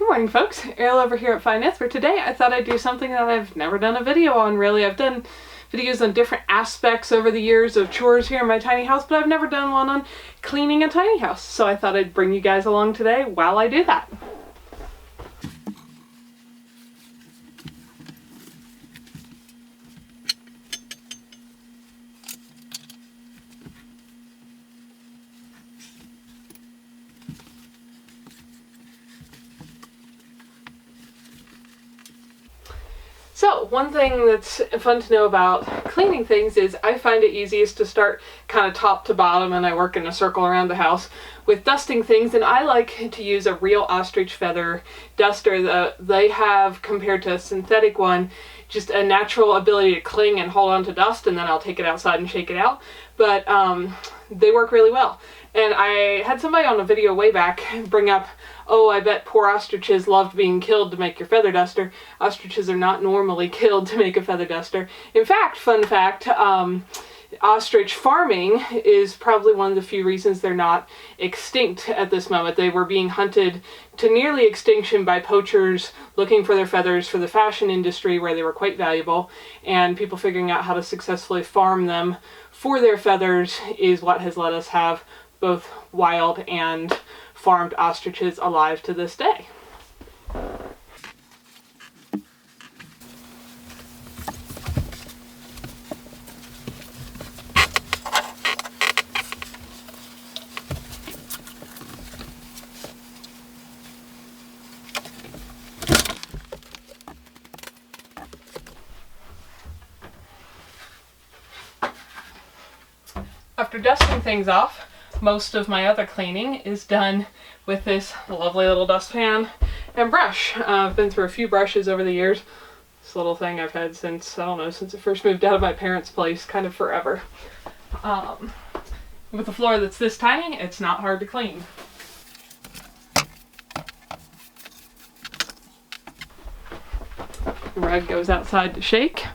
morning, folks. Ariel over here at Nyth, where today I thought I'd do something that I've never done a video on, really. I've done videos on different aspects over the years of chores here in my tiny house, but I've never done one on cleaning a tiny house. So I thought I'd bring you guys along today while I do that. So one thing that's fun to know about cleaning things is I find it easiest to start kind of top to bottom, and I work in a circle around the house with dusting things, and I like to use a real ostrich feather duster. They have, compared to a synthetic one, just a natural ability to cling and hold on to dust, and then I'll take it outside and shake it out. But they work really well. And I had somebody on a video way back bring up, oh, I bet poor ostriches loved being killed to make your feather duster. Ostriches are not normally killed to make a feather duster. In fact, fun fact, ostrich farming is probably one of the few reasons they're not extinct at this moment. They were being hunted to nearly extinction by poachers looking for their feathers for the fashion industry, where they were quite valuable, and people figuring out how to successfully farm them for their feathers is what has let us have both wild and farmed ostriches alive to this day. After dusting things off, most of my other cleaning is done with this lovely little dustpan and brush. I've been through a few brushes over the years. This little thing I've had since, I don't know, since I first moved out of my parents' place, kind of forever. With a floor that's this tiny, it's not hard to clean. The rug goes outside to shake.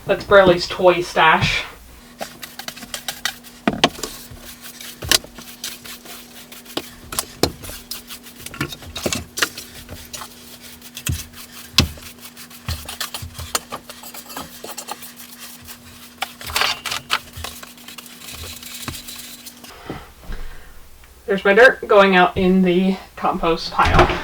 That's Burley's toy stash. There's my dirt going out in the compost pile.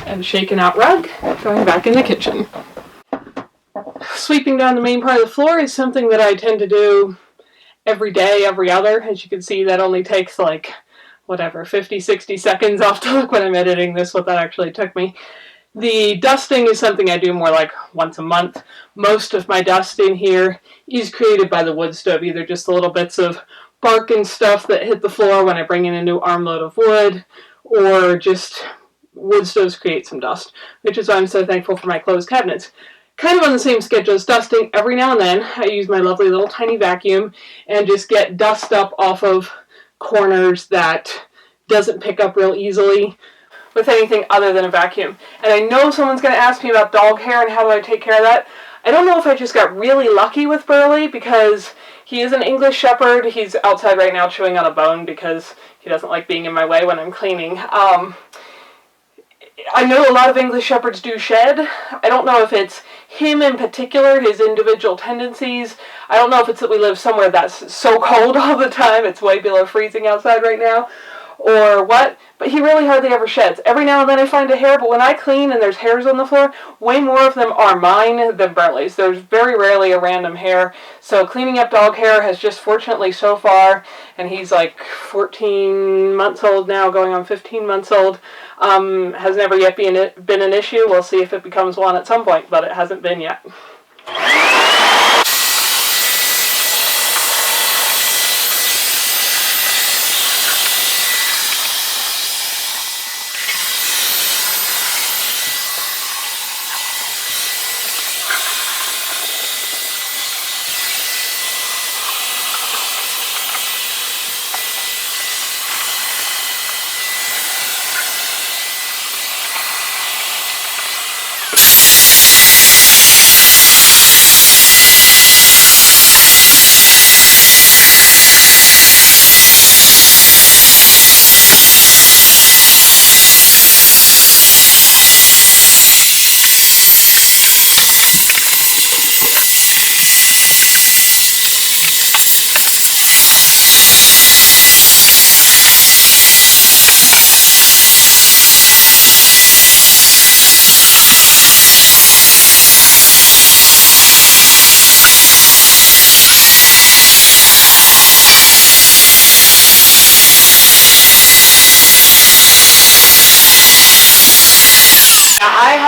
And shaken out rug going back in the kitchen. Sweeping down the main part of the floor is something that I tend to do every day, every other. As you can see, that only takes like, whatever, 50, 60 seconds. I'll have to look when I'm editing this what that actually took me. The dusting is something I do more like once a month. Most of my dusting here is created by the wood stove, either just the little bits of bark and stuff that hit the floor when I bring in a new armload of wood, or just wood stoves create some dust, which is why I'm so thankful for my closed cabinets. Kind of on the same schedule as dusting, every now and then I use my lovely little tiny vacuum and just get dust up off of corners that doesn't pick up real easily with anything other than a vacuum. And I know someone's going to ask me about dog hair and how do I take care of that. I don't know if I just got really lucky with Burley, because he is an English Shepherd. He's outside right now chewing on a bone because he doesn't like being in my way when I'm cleaning. I know a lot of English Shepherds do shed. I don't know if it's him in particular, his individual tendencies. I don't know if it's that we live somewhere that's so cold all the time, it's way below freezing outside right now, or what, but he really hardly ever sheds. Every now and then I find a hair, but when I clean and there's hairs on the floor, way more of them are mine than Burley's. There's very rarely a random hair, so cleaning up dog hair has just fortunately so far, and he's like 14 months old now, going on 15 months old, has never yet been an issue. We'll see if it becomes one at some point, but it hasn't been yet.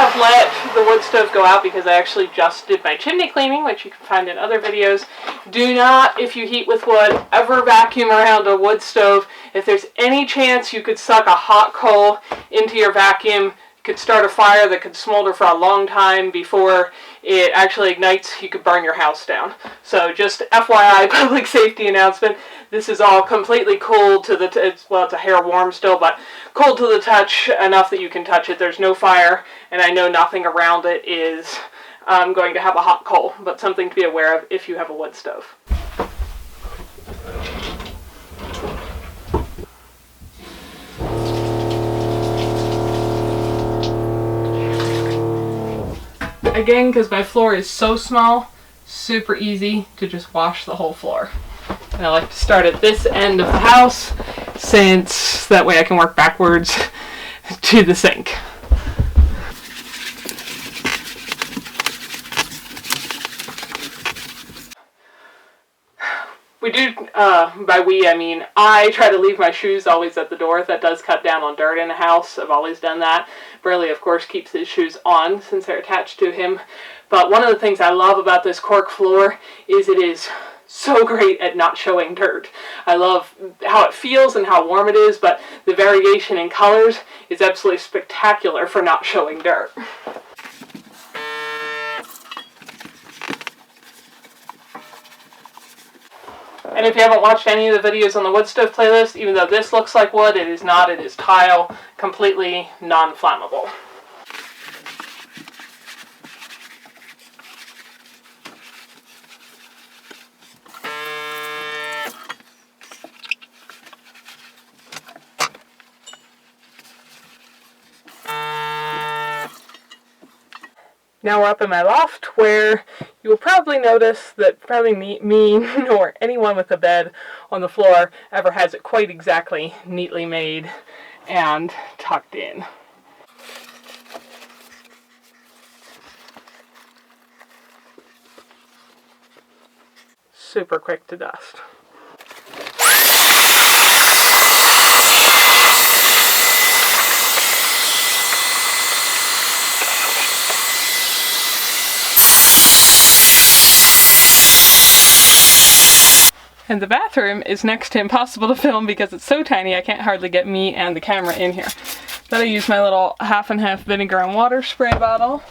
have let the wood stove go out because I actually just did my chimney cleaning, which you can find in other videos. Do not, if you heat with wood, ever vacuum around a wood stove. If there's any chance you could suck a hot coal into your vacuum, could start a fire that could smolder for a long time before it actually ignites, you could burn your house down. So just FYI, public safety announcement, this is all completely cooled to the, well, it's a hair warm still, but cooled to the touch enough that you can touch it. There's no fire, and I know nothing around it is going to have a hot coal, but something to be aware of if you have a wood stove. Again, because my floor is so small, super easy to just wash the whole floor. And I like to start at this end of the house, since that way I can work backwards to the sink. We do, by we I mean I try to leave my shoes always at the door. That does cut down on dirt in the house. I've always done that. Burley, of course, keeps his shoes on since they're attached to him. But one of the things I love about this cork floor is it is so great at not showing dirt. I love how it feels and how warm it is, but the variation in colors is absolutely spectacular for not showing dirt. And if you haven't watched any of the videos on the wood stove playlist, even though this looks like wood, it is not. It is tile, completely non-flammable. Now we're up in my loft, where you will probably notice that probably me nor anyone with a bed on the floor ever has it quite exactly neatly made and tucked in. Super quick to dust. And the bathroom is next to impossible to film because it's so tiny I can't hardly get me and the camera in here. Then I use my little half and half vinegar and water spray bottle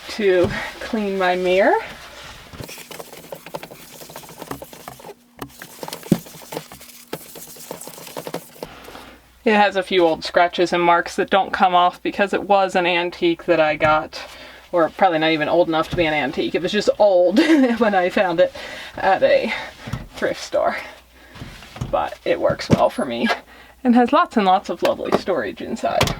to clean my mirror. It has a few old scratches and marks that don't come off because it was an antique that I got, or probably not even old enough to be an antique. It was just old when I found it at a thrift store, but it works well for me and has lots and lots of lovely storage inside.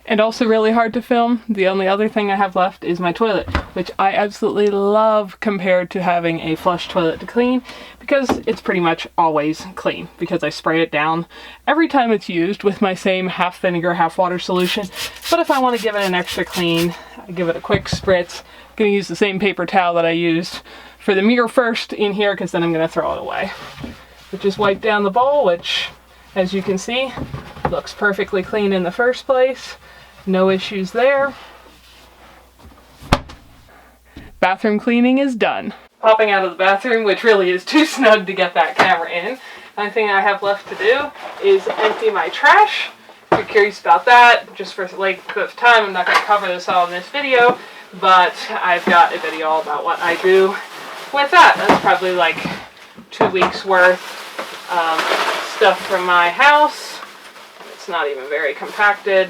And also really hard to film, the only other thing I have left is my toilet, which I absolutely love compared to having a flush toilet to clean, because it's pretty much always clean because I spray it down every time it's used with my same half vinegar, half water solution. But if I want to give it an extra clean, I give it a quick spritz. I'm going to use the same paper towel that I used for the mirror first in here, because then I'm going to throw it away. But just wipe down the bowl, which, as you can see, looks perfectly clean in the first place. No issues there. Bathroom cleaning is done. Popping out of the bathroom, which really is too snug to get that camera in. The only thing I have left to do is empty my trash. If you're curious about that, just for length of time, I'm not going to cover this all in this video, but I've got a video all about what I do with that. That's probably like 2 weeks worth of stuff from my house. It's not even very compacted.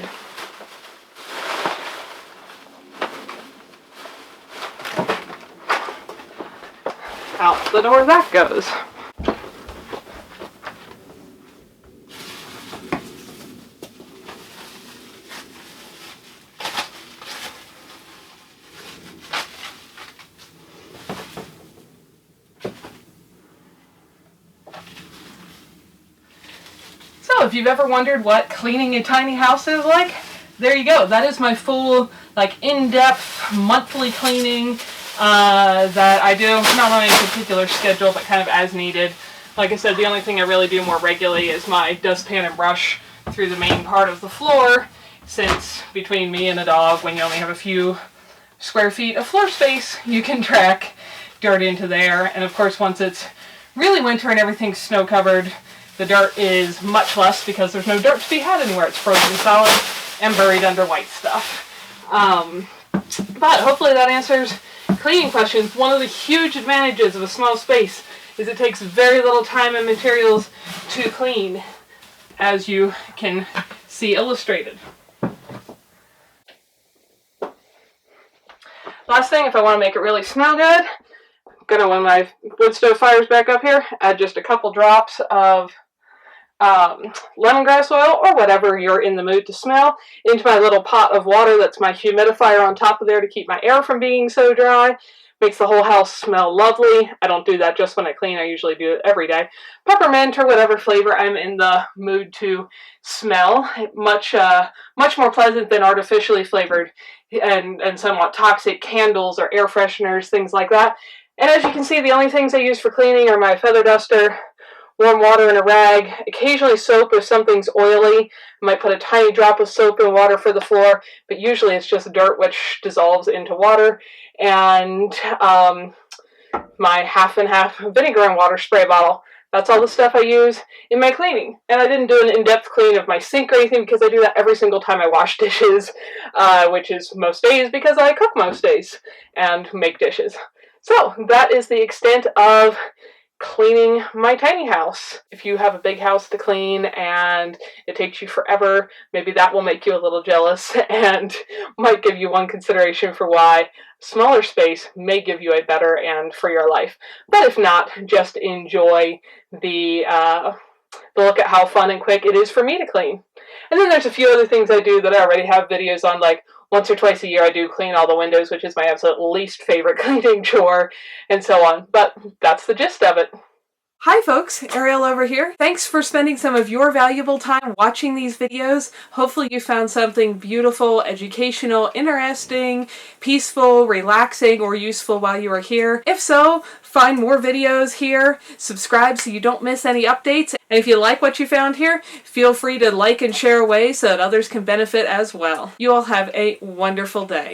Out the door that goes. So if you've ever wondered what cleaning a tiny house is like, there you go. That is my full, like, in-depth monthly cleaning that I do, not on any particular schedule, but kind of as needed. Like I said, the only thing I really do more regularly is my dustpan and brush through the main part of the floor, since between me and a dog, when you only have a few square feet of floor space, you can track dirt into there. And of course, once it's really winter and everything's snow covered, the dirt is much less because there's no dirt to be had anywhere. It's frozen solid and buried under white stuff. But hopefully that answers cleaning questions. One of the huge advantages of a small space is it takes very little time and materials to clean, as you can see illustrated. Last thing, if I want to make it really smell good, I'm gonna, when my wood stove fire's back up here, add just a couple drops of lemongrass oil, or whatever you're in the mood to smell, into my little pot of water that's my humidifier on top of there to keep my air from being so dry. Makes the whole house smell lovely. I don't do that just when I clean. I usually do it every day. Peppermint or whatever flavor I'm in the mood to smell. Much more pleasant than artificially flavored and somewhat toxic candles or air fresheners, things like that. And as you can see, the only things I use for cleaning are my feather duster, warm water in a rag, occasionally soap if something's oily. I might put a tiny drop of soap in water for the floor, but usually it's just dirt which dissolves into water, and my half and half vinegar and water spray bottle. That's all the stuff I use in my cleaning. And I didn't do an in-depth clean of my sink or anything because I do that every single time I wash dishes, which is most days because I cook most days and make dishes. So that is the extent of cleaning my tiny house. If you have a big house to clean and it takes you forever, maybe that will make you a little jealous and might give you one consideration for why smaller space may give you a better and freer life. But if not, just enjoy the look at how fun and quick it is for me to clean. And then there's a few other things I do that I already have videos on, like once or twice a year I do clean all the windows, which is my absolute least favorite cleaning chore, and so on. But that's the gist of it. Hi folks, Ariel over here. Thanks for spending some of your valuable time watching these videos. Hopefully you found something beautiful, educational, interesting, peaceful, relaxing, or useful while you were here. If so, find more videos here, subscribe so you don't miss any updates, and if you like what you found here, feel free to like and share away so that others can benefit as well. You all have a wonderful day.